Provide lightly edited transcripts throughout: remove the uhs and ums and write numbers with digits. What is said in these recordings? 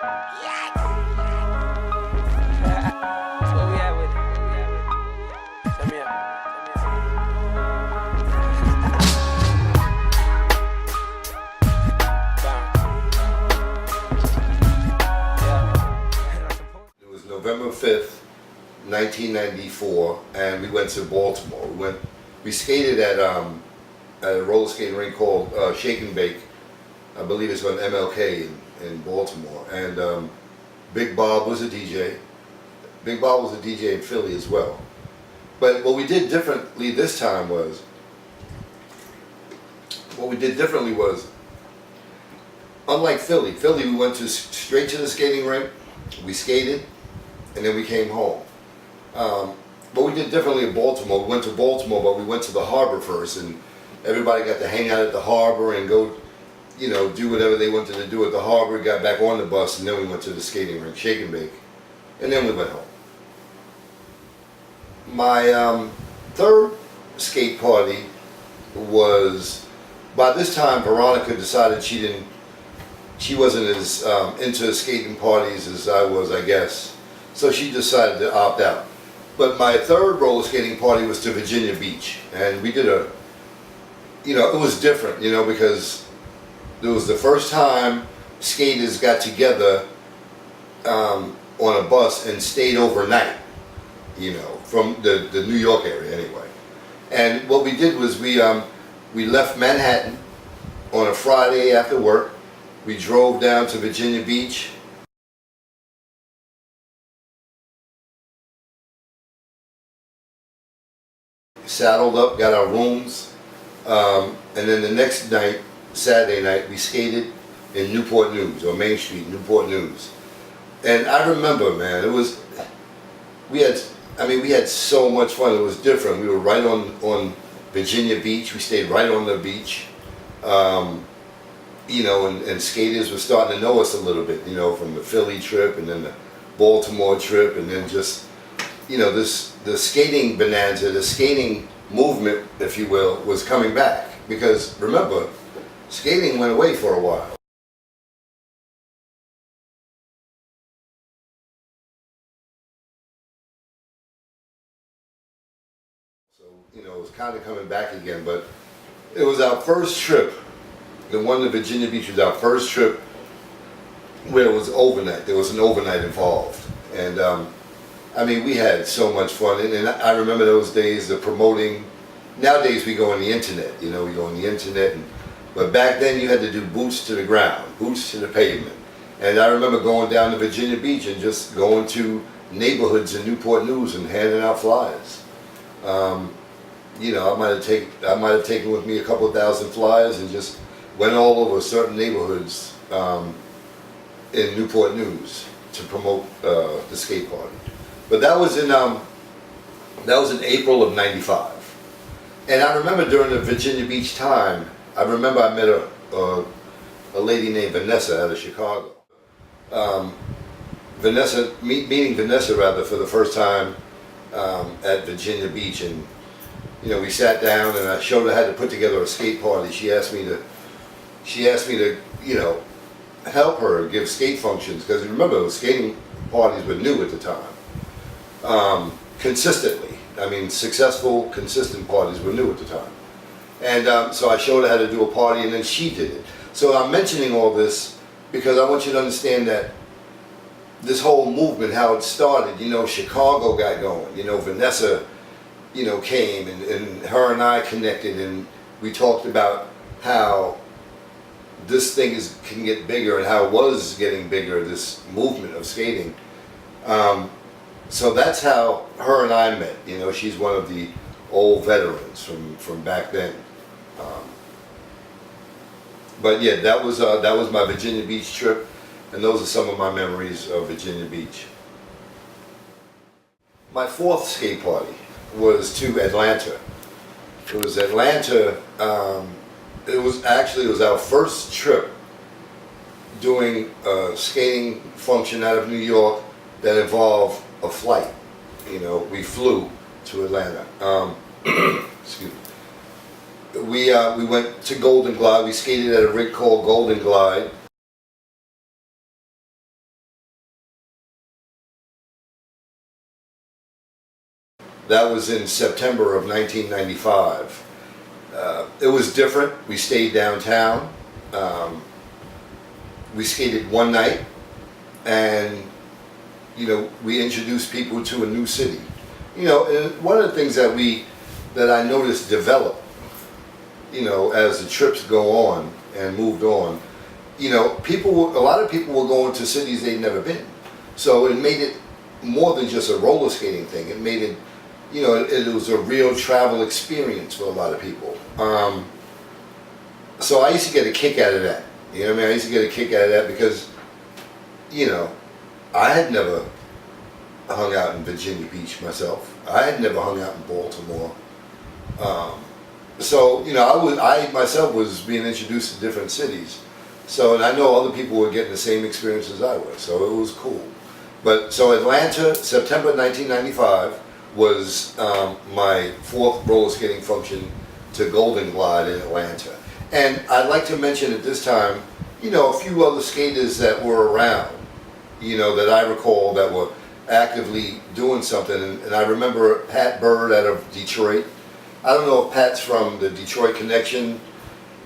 Where we at with it? Turn me up. It was November 5th, 1994, and we went to Baltimore. We skated at a roller skating rink called Shake and Bake. I believe it's on MLK in Baltimore. And Big Bob was a DJ. Big Bob was a DJ in Philly as well. But what we did differently this time was, unlike Philly, we went straight to the skating rink, we skated, and then we came home. What we did differently in Baltimore, we went to Baltimore, but we went to the harbor first, and everybody got to hang out at the harbor and go, do whatever they wanted to do at the harbor, got back on the bus, and then we went to the skating rink, Shake and Bake, and then we went home. My third skate party was, by this time Veronica decided she wasn't as into skating parties as I was, I guess. So she decided to opt out. But my third roller skating party was to Virginia Beach. And we did it was different, because it was the first time skaters got together on a bus and stayed overnight, from the New York area anyway. And what we did was we left Manhattan on a Friday after work. We drove down to Virginia Beach. Saddled up, got our rooms, and then the next night, Saturday night, we skated in Newport News, or Main Street, Newport News. And I remember, man, we had so much fun. It was different. We were right on Virginia Beach. We stayed right on the beach. And skaters were starting to know us a little bit, from the Philly trip and then the Baltimore trip, and then just, the skating bonanza, the skating movement, if you will, was coming back. Because remember, skating went away for a while. So, it was kind of coming back again, but it was our first trip. The one to Virginia Beach was our first trip where it was overnight. There was an overnight involved. And we had so much fun. And I remember those days of promoting. Nowadays we go on the internet, we go on the internet. But back then you had to do boots to the ground, boots to the pavement. And I remember going down to Virginia Beach and just going to neighborhoods in Newport News and handing out flyers. I might have taken with me a couple of thousand flyers and just went all over certain neighborhoods in Newport News to promote the skate party. But that was in April of '95. And I remember during the Virginia Beach time, I met a lady named Vanessa out of Chicago. Meeting Vanessa rather for the first time at Virginia Beach, and we sat down and I showed her how to put together a skate party. She asked me to help her give skate functions, because remember, skating parties were new at the time. Consistently, successful, consistent parties were new at the time. And so I showed her how to do a party, and then she did it. So I'm mentioning all this because I want you to understand that this whole movement, how it started, Chicago got going, Vanessa, came, and her and I connected, and we talked about how this thing can get bigger and how it was getting bigger, this movement of skating. So that's how her and I met. She's one of the old veterans from back then. But yeah, that was my Virginia Beach trip, and those are some of my memories of Virginia Beach. My fourth skate party was to Atlanta. It was Atlanta. It was our first trip doing a skating function out of New York that involved a flight. We flew to Atlanta. Excuse me. We went to Golden Glide. We skated at a rig called Golden Glide. That was in September of 1995. It was different. We stayed downtown. We skated one night, and we introduced people to a new city. And one of the things that I noticed develop, as the trips go on and moved on, a lot of people were going to cities they'd never been. So it made it more than just a roller skating thing. It made it, it was a real travel experience for a lot of people. So I used to get a kick out of that. You know what I mean? I used to get a kick out of that because, I had never hung out in Virginia Beach myself. I had never hung out in Baltimore. So, I myself was being introduced to different cities. So, and I know other people were getting the same experience as I was. So it was cool. But, so Atlanta, September 1995 was my fourth roller skating function to Golden Glide in Atlanta. And I'd like to mention at this time, a few other skaters that were around, that I recall that were actively doing something. And I remember Pat Bird out of Detroit. I don't know if Pat's from the Detroit Connection,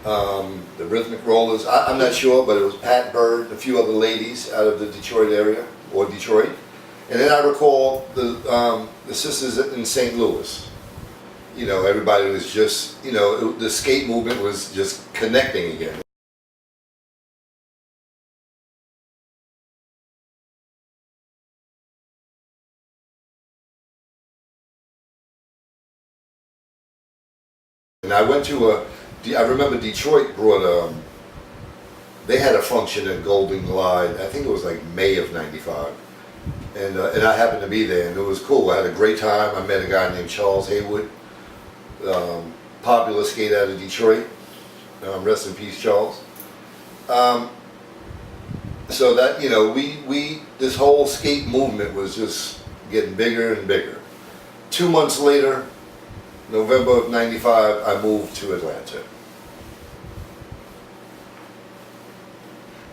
the Rhythmic Rollers. I'm not sure, but it was Pat Bird, a few other ladies out of the Detroit area, or Detroit. And then I recall the sisters in St. Louis. Everybody was just, the skate movement was just connecting again. And I went to I remember Detroit brought they had a function at Golden Glide, I think it was like May of '95. And I happened to be there, and it was cool. I had a great time. I met a guy named Charles Haywood, popular skater out of Detroit. Rest in peace, Charles. So that, this whole skate movement was just getting bigger and bigger. 2 months later, November of '95, I moved to Atlanta.